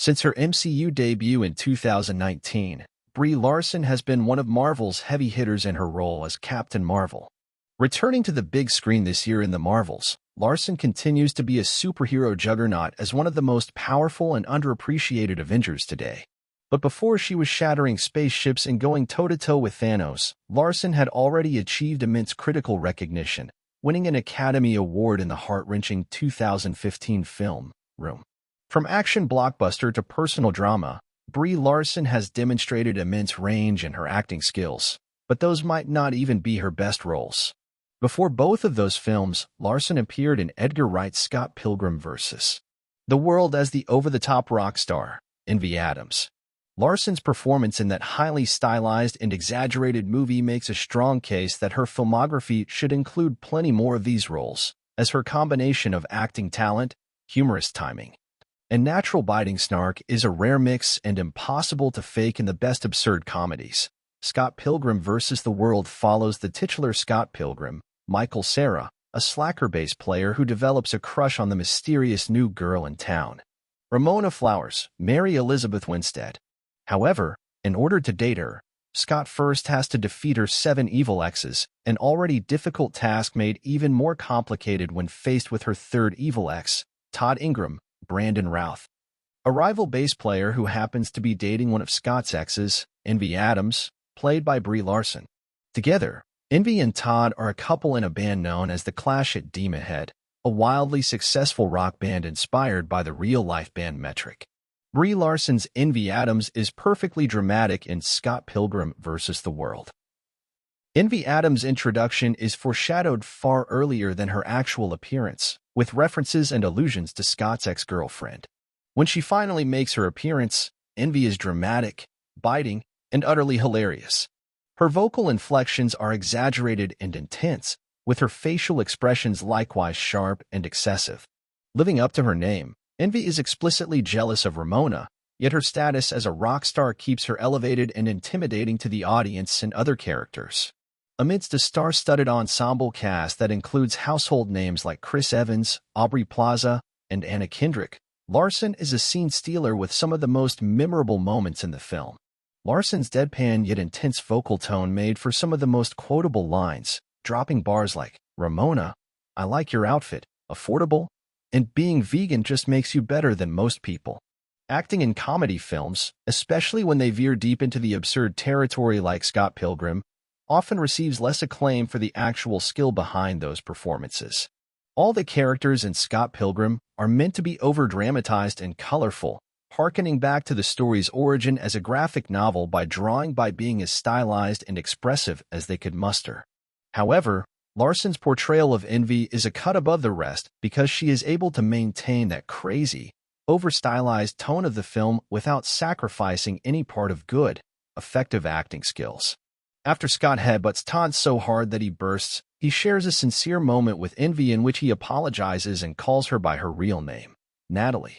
Since her MCU debut in 2019, Brie Larson has been one of Marvel's heavy hitters in her role as Captain Marvel. Returning to the big screen this year in the Marvels, Larson continues to be a superhero juggernaut as one of the most powerful and underappreciated Avengers today. But before she was shattering spaceships and going toe-to-toe with Thanos, Larson had already achieved immense critical recognition, winning an Academy Award in the heart-wrenching 2015 film, Room. From action blockbuster to personal drama, Brie Larson has demonstrated immense range in her acting skills, but those might not even be her best roles. Before both of those films, Larson appeared in Edgar Wright's Scott Pilgrim vs. the World as the over-the-top rock star, Envy Adams. Larson's performance in that highly stylized and exaggerated movie makes a strong case that her filmography should include plenty more of these roles, as her combination of acting talent, humorous timing, and natural biting snark is a rare mix and impossible to fake in the best absurd comedies. Scott Pilgrim vs. the World follows the titular Scott Pilgrim, Michael Cera, a slacker bass player who develops a crush on the mysterious new girl in town, Ramona Flowers, Mary Elizabeth Winstead. However, in order to date her, Scott first has to defeat her 7 evil exes, an already difficult task made even more complicated when faced with her 3rd evil ex, Todd Ingram, Brandon Routh, a rival bass player who happens to be dating one of Scott's exes, Envy Adams, played by Brie Larson. Together, Envy and Todd are a couple in a band known as the Clash at Demon Head, a wildly successful rock band inspired by the real-life band Metric. Brie Larson's Envy Adams is perfectly dramatic in Scott Pilgrim vs. the World. Envy Adams' introduction is foreshadowed far earlier than her actual appearance, with references and allusions to Scott's ex-girlfriend. When she finally makes her appearance, Envy is dramatic, biting, and utterly hilarious. Her vocal inflections are exaggerated and intense, with her facial expressions likewise sharp and excessive. Living up to her name, Envy is explicitly jealous of Ramona, yet her status as a rock star keeps her elevated and intimidating to the audience and other characters. Amidst a star-studded ensemble cast that includes household names like Chris Evans, Aubrey Plaza, and Anna Kendrick, Larson is a scene stealer with some of the most memorable moments in the film. Larson's deadpan yet intense vocal tone made for some of the most quotable lines, dropping bars like, "Ramona, I like your outfit, affordable, and being vegan just makes you better than most people." Acting in comedy films, especially when they veer deep into the absurd territory like Scott Pilgrim, often receives less acclaim for the actual skill behind those performances. All the characters in Scott Pilgrim are meant to be over-dramatized and colorful, harkening back to the story's origin as a graphic novel by being as stylized and expressive as they could muster. However, Larson's portrayal of Envy is a cut above the rest because she is able to maintain that crazy, over-stylized tone of the film without sacrificing any part of good, effective acting skills. After Scott headbutts Todd so hard that he bursts, he shares a sincere moment with Envy in which he apologizes and calls her by her real name, Natalie.